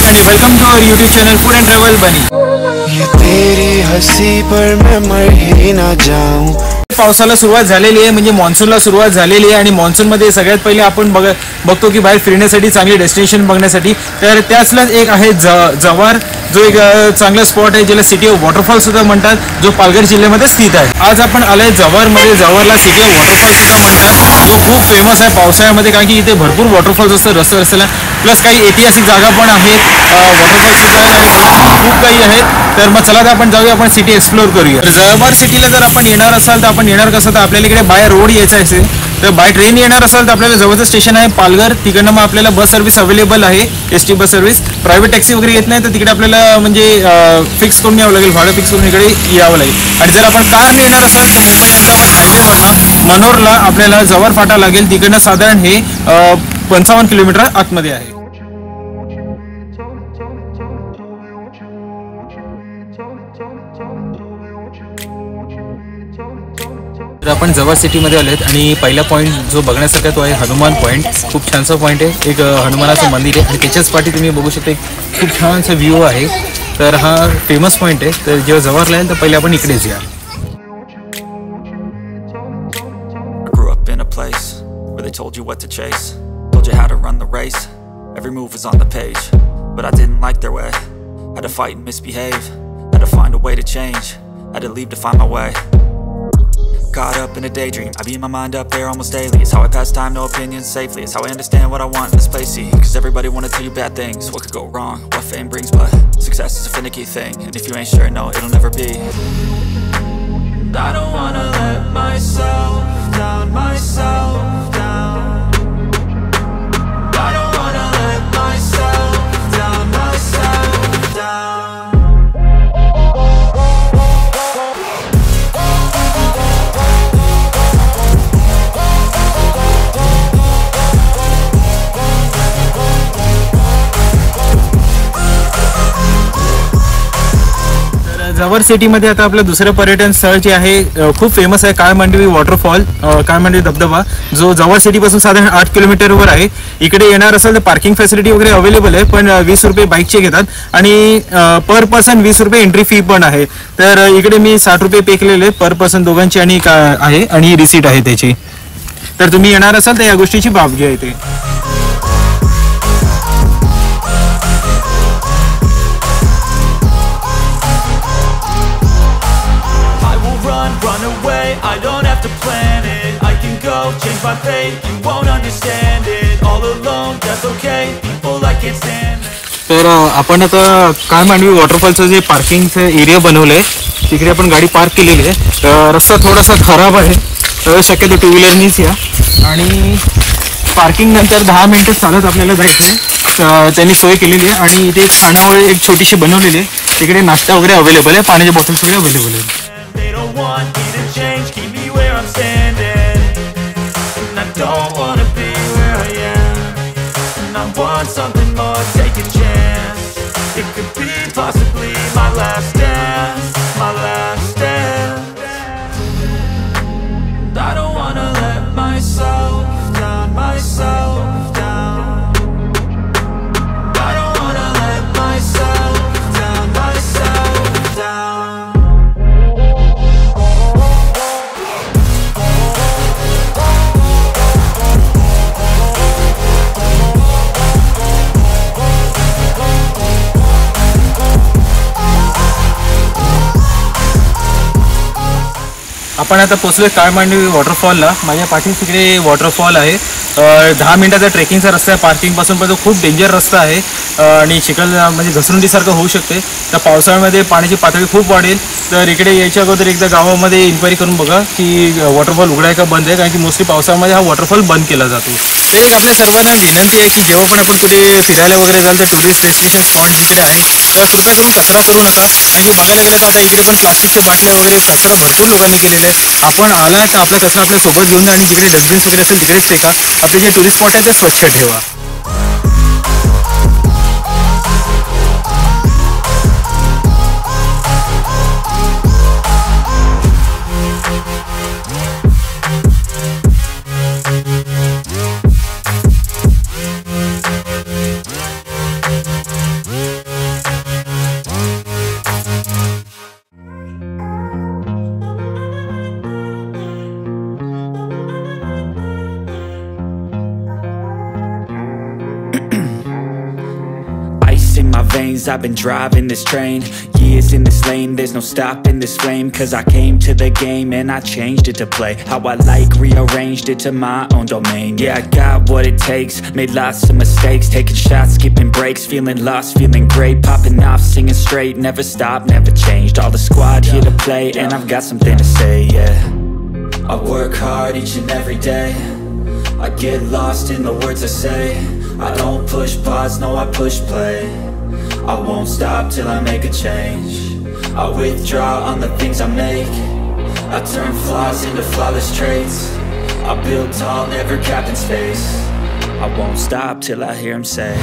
and welcome to our YouTube channel Food and Travel Bunny. ये तेरी हंसी पर मैं मर ही ना जाऊं. पावसाला सुरुवात झालेली आहे, म्हणजे मॉन्सूनला सुरुवात झालेली आहे आणि मॉन्सून मध्ये सगळ्यात पहिले आपण बघतो की बाहेर फिरण्यासाठी चांगली डेस्टिनेशन बघण्यासाठी तर त्यातलाच एक आहे जव्हार, जो एक चांगला स्पॉट आहे ज्याला सिटी ऑफ वॉटरफॉल सुद्धा म्हणतात, जो पालघर जिल्ह्यामध्ये स्थित आहे. आज आपण आलोय जव्हारमध्ये. जव्हारला सिटी ऑफ वॉटरफॉल सुद्धा म्हणतात, जो खूप फेमस आहे पावसाळ्यामध्ये, कारण की इथे भरपूर वॉटरफॉल्स असतात रस्त्याला, प्लस काही ऐतिहासिक जागा पण आहेत, वॉटरफॉल सुद्धा खूप काही आहेत. तर मग चला तर आपण जाऊया, आपण सिटी एक्सप्लोर करूया. जव्हार सिटीला जर आपण येणार असाल तर आपण येणार कसं, तर आपल्याला इकडे बाय रोड यायचं असेल तर बाय ट्रेन येणार असाल तर आपल्याला जवळचं स्टेशन आहे पालघर. तिकडनं मग आपल्याला बस सर्व्हिस अवेलेबल आहे, S T bus service. Private taxi वगैरे येत नाही तर तिकडे आपल्याला म्हणजे फिक्स करून यावं लागेल, भाडं फिक्स करून इकडे यावं लागेल. आणि जर आपण कारने येणार असाल तर मुंबई अहमदाबाद हायवेवरनं मनोरला आपल्याला जव्हार फाटा लागेल. तिकडनं साधारण हे 55 किलोमीटर आतमध्ये आहे. तर आपण जव्हार सिटीमध्ये आलेत आणि पहिला पॉईंट जो बघण्यासारखा तो आहे हनुमान पॉईंट. खूप छानसा पॉईंट आहे, एक हनुमानाचं मंदिर आहे आणि त्याच्याच पाठी तुम्ही बघू शकता एक खूप छानसा व्ह्यू आहे. तर हा फेमस पॉईंट आहे. तर जेव्हा जव्हारला येईल तर पहिले आपण इकडेच या. They told you what to chase, told you how to run the race. Every move was on the page, but I didn't like their way. Had to fight and misbehave, had to find a way to change, had to leave to find my way. Caught up in a daydream, I beat my mind up there almost daily. It's how I pass time, no opinions safely. It's how I understand what I want in this place, see. Cause everybody wanna tell you bad things, what could go wrong, what fame brings. But success is a finicky thing, and if you ain't sure, no, it'll never be. I don't wanna let myself down, myself down. I don't wanna let myself down, myself down. Jawhar सिटीमध्ये आता आपलं दुसरं पर्यटन स्थळ जे आहे खूप famous आहे, काळमांडवी वॉटरफॉल, काळमांडवी धबधबा, जो जव्हार सिटीपासून साधारण 8 किलोमीटरवर आहे. इकडे येणार असेल तर पार्किंग फॅसिलिटी वगैरे अवेलेबल आहे, पण 20 रुपये बाईकचे घेतात आणि पर पर्सन 20 रुपये एंट्री फी पण आहे. तर इकडे मी 60 रुपये पे केलेले पर पर्सन दोघांची आणि आहे आणि रिसीट आहे त्याची. तर तुम्ही येणार असाल तर या गोष्टीची बाब घ्या इथे. Run away, I don't have to plan it. I can go, change my fate. You won't understand it. All alone, that's okay. People I can't stand. तर आपण आता काळमांडवी वॉटरफॉलचं जे पार्किंगचं एरिया बनवलंय तिकडे आपण गाडी पार्क केलेली आहे. रस्ता थोडासा खराब आहे, तर शक्यतो टू व्हीलरनीच या. आणि पार्किंग नंतर 10 मिनिटं चालत आपल्याला जायचं आहे. त्यांनी सोय केलेली आहे आणि इथे खानावळ एक छोटीशी बनवलेली आहे. तिकडे नाश्ता वगैरे अवेलेबल आहे, पाण्याच्या बॉटल्स वगैरे अवेलेबल आहे. They don't want me to change, keep me where I'm standing. And I don't wanna be where I am. And I want something more, take a chance. It could be possibly my last dance, my last dance. And I don't wanna let myself down, myself down. I don't wanna let myself down, myself down. आपण आता पोहोचलोय काळमांडवी वॉटरफॉलला. माझ्या पाठी तिकडे waterfall आहे. 10 मिनिटाचा ट्रेकिंगचा रस्ता आहे पार्किंगपासून, पण तो खूप डेंजर रस्ता आहे आणि चिखल म्हणजे घसरुंडीसारखं होऊ शकते. तर पावसाळ्यामध्ये पाण्याची पातळी खूप वाढेल. तर इकडे यायच्या अगोदर एकदा गावामध्ये इन्क्वायरी करून बघा की वॉटरफॉल उघडा आहे का बंद आहे, कारण की मोस्टली पावसाळ्यामध्ये हा वॉटरफॉल बंद केला जातो. तर एक आपल्या सर्वांना विनंती आहे की जेव्हा पण आपण कुठे फिरायला वगैरे जाल तर टुरिस्ट डेस्टिनेशन स्पॉट जिकडे आहे तर कृपया करून कचरा करू नका. कारण की बघायला गेलं तर आता इकडे पण प्लास्टिकच्या बाटल्या वगैरे कचरा भरपूर लोकांनी केलेला आहे. आपण आला तर आपला कचरा आपल्या सोबत घेऊन जा आणि जिकडे डस्टबिन्स वगैरे असेल तिकडेच फेका. आपले जे टुरिस्ट स्पॉट आहे ते स्वच्छ ठेवा. veins. I've been driving this train, years in this lane. There's no stopping this flame, cause I came to the game and I changed it to play how I like, rearranged it to my own domain. Yeah, I got what it takes, made lots of mistakes, taking shots, skipping breaks, feeling lost, feeling great, popping off, singing straight, never stopped, never changed. All the squad here to play, and I've got something to say, yeah. I work hard each and every day, I get lost in the words I say. I don't push pause, no, I push play. I won't stop till I make a change. I withdraw on the things I make, I turn flaws into flawless traits. I build tall, never capped in space. I won't stop till I hear him say,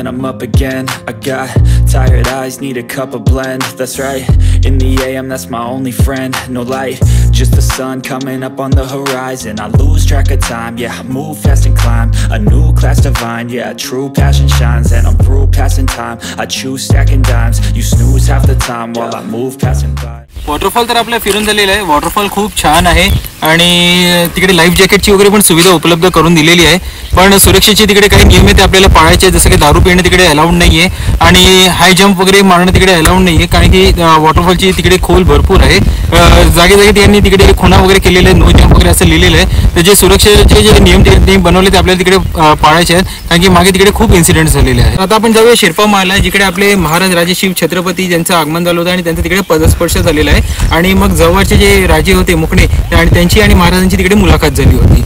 and I'm up again. I got tired eyes, need a cup of blend. That's right, in the AM, that's my only friend. No light, just the sun coming up on the horizon. I lose track of time, yeah, I move fast and climb a new class divine, yeah, true passion shines. And I'm through passing time, I choose stacking dimes. You snooze half the time while I move passing by. Waterfall तर आपल्या फिरून झालेला आहे. Waterfall खूप छान आहे आणि तिकडे लाईफ जॅकेटची वगैरे पण सुविधा उपलब्ध करून दिलेली आहे. पण सुरक्षेचे तिकडे काही नियम आहेत ते आपल्याला पाळायचे आहेत, जसं की दारू पिणे तिकडे अलाउड नाहीये आणि हाय जंप वगैरे मारणं तिकडे अलाउड नाहीये, कारण की वॉटरफॉलची तिकडे खोल भरपूर आहे. जागे जागी त्यांनी तिकडे खुणा वगैरे केलेले आहे, नो जंप वगैरे असं लिहिलेलं आहे. तर जे सुरक्षेचे जे नियम त्यांनी बनवले ते आपल्याला तिकडे पाळायचे आहेत, कारण की मागे तिकडे खूप इन्सिडेंट झालेले आहेत. आता आपण जाऊया शिरपा महालला, जिकडे आपले महाराज राजे शिव छत्रपती ज्यांचं आगमन झालं होतं आणि त्यांचं तिकडे पदस्पर्श झालेला आहे. आणि मग जवळचे जे राजे होते मुकणे आणि त्यांची आणि महाराजांची तिकडे मुलाखत झाली होती.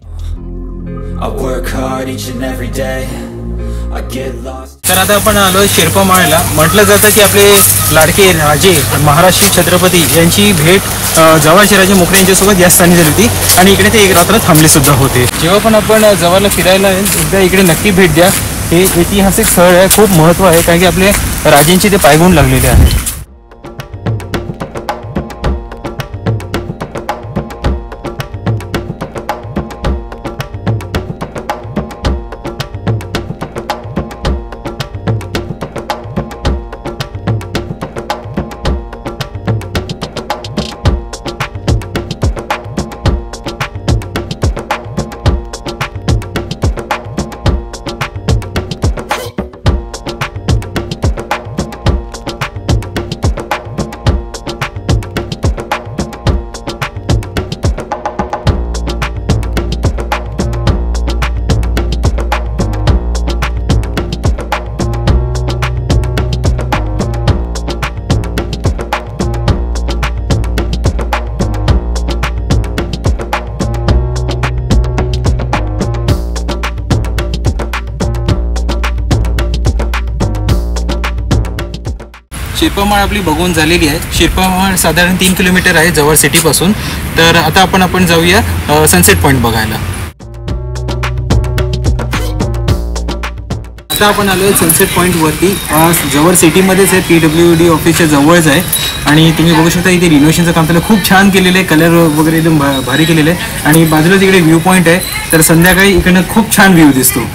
तर आता आपण आलो शिरपा महालला. म्हटलं जातं की आपले लाडके राजे महाराज शिव छत्रपती यांची भेट जवळचे राजे मुकणे यांच्यासोबत या स्थानी झाली होती आणि इकडे ते एक रात्र थांबले सुद्धा होते. जेव्हा पण आपण जवळला फिरायला एकदा इकडे नक्की भेट द्या. हे ऐतिहासिक स्थळ आहे, खूप महत्त्व आहे, कारण की आपले राजांचे ते पायगुण लागलेले आहेत. शिरपा माळ आपली बघून झालेली आहे. शिरपा माळ साधारण 3 किलोमीटर आहे जवळ सिटीपासून. तर आता आपण जाऊया सनसेट पॉईंट बघायला. आता आपण आलो सनसेट पॉईंट वरती, जवळ सिटीमध्येच आहे, PWD ऑफिसच्या जवळच आहे. आणि तुम्ही बघू शकता इथे रिनोव्हेशनचं काम त्याला खूप छान केलेलं आहे, कलर वगैरे एकदम भारी केलेलं आहे. आणि बाजूला तिकडे व्ह्यू पॉईंट आहे, तर संध्याकाळी इकडनं खूप छान व्ह्यू दिसतो.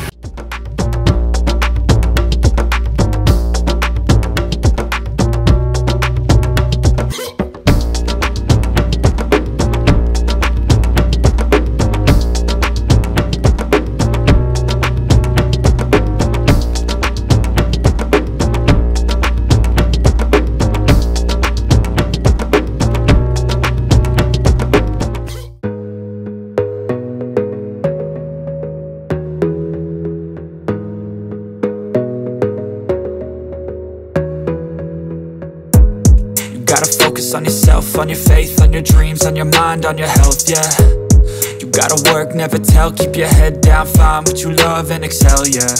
Gotta focus on yourself, on your faith, on your dreams, on your mind, on your health, yeah. You gotta work, never tell, keep your head down, find what you love and excel, yeah.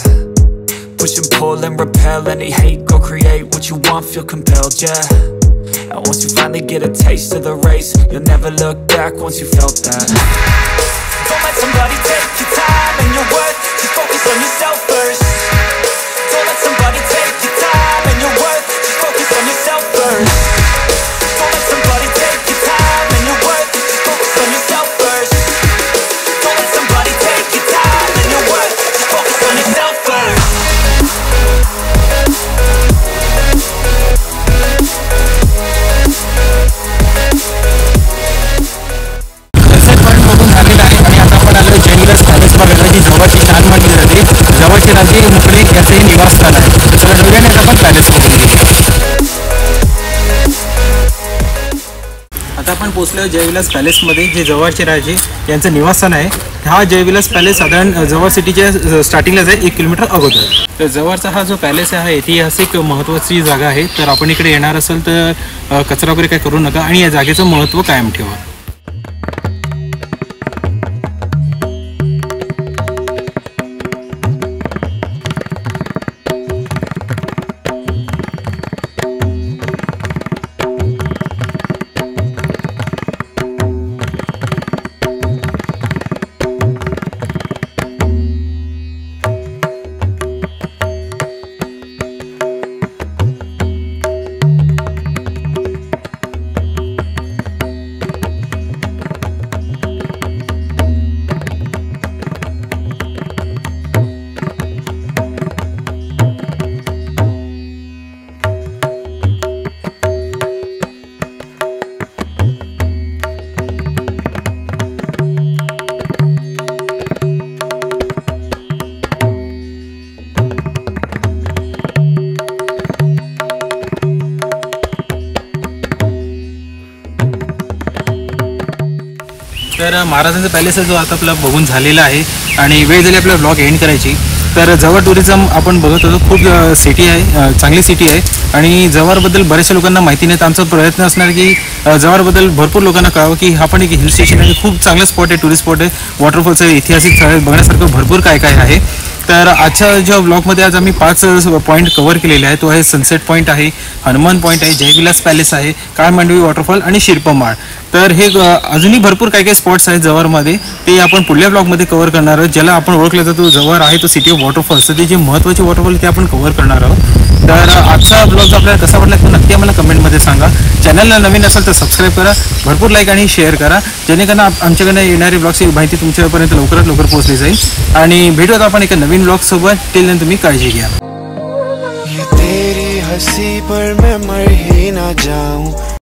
Push and pull and repel any hate, go create what you want, feel compelled, yeah. And once you finally get a taste of the race, you'll never look back once you felt that. Don't let somebody take your time and your worth, just focus on yourself first. Don't let somebody take your time and your worth, just focus on yourself first. Don't let somebody take your time and your worth, just focus on yourself first. Palace बघायला जी जवळची शान म्हटली जाते. जवळचे राजे मुकडे याचं हे निवासस्थान आहे. तर डोळ्याने आपण पॅलेस बघून घेऊ. आता आपण पोहोचलो जयविलास पॅलेसमध्ये, जे जव्हारचे राजे यांचं निवासस्थान आहे. हा जयविलास पॅलेस साधारण जव्हार सिटीच्या स्टार्टिंगलाच आहे, 1 किलोमीटर अगोदर. तर जव्हारचा हा जो पॅलेस आहे ऐतिहासिक महत्त्वाची जागा आहे. तर आपण इकडे येणार असेल तर कचरा वगैरे काय करू नका आणि या जागेचं महत्त्व कायम ठेवा. तर महाराजांचा पॅलेस जो आता आपला बघून झालेला आहे आणि वेळ झाली आपला ब्लॉग एंड करायची. तर जव्हार टुरिझम आपण बघत होतो, खूप सिटी आहे, चांगली सिटी आहे आणि जव्हारबद्दल बऱ्याचशा लोकांना माहिती नाही. तर आमचा प्रयत्न असणार की जव्हारबद्दल भरपूर लोकांना कळावं की हा पण एक हिल स्टेशन आहे, खूप चांगलं स्पॉट आहे, टुरिस्ट स्पॉट आहे, वॉटरफॉल्स आहे, ऐतिहासिक स्थळ बघण्यासारखं भरपूर काय काय आहे. तर आजच्या ज्या ब्लॉगमध्ये आज आम्ही 5 पॉईंट कव्हर केलेले आहे. तो आहे सनसेट पॉईंट आहे, हनुमान पॉईंट आहे, जयविलास पॅलेस आहे, काळमांडवी वॉटरफॉल आणि शिरपमाळ. तर हे अजूनही भरपूर काय काय स्पॉट्स आहेत जव्हारमध्ये, ते आपण पुढल्या ब्लॉगमध्ये कव्हर करणार आहोत. ज्याला आपण ओळखलं जातो जव्हार आहे तो सिटी ऑफ वॉटरफॉल्स, तर ते जे महत्त्वाचे वॉटरफॉल ते आपण कव्हर करणार आहोत. तर आजचा ब्लॉग आपल्याला कसा वाटला तो नक्की आम्हाला कमेंटमध्ये सांगा. चॅनलला नवीन असेल तर सबस्क्राईब करा, भरपूर लाईक आणि शेअर करा, जेणेकरून आमच्याकडे येणारी ब्लॉगची माहिती तुमच्यापर्यंत लवकरात लवकर पोहोचली जाईल. आणि भेटूयात आपण एका नवीन ब्लॉग सोबत. टिल देन तुम्ही काळजी घ्या. ये तेरी हंसी पर मैं मर ही ना जाऊं.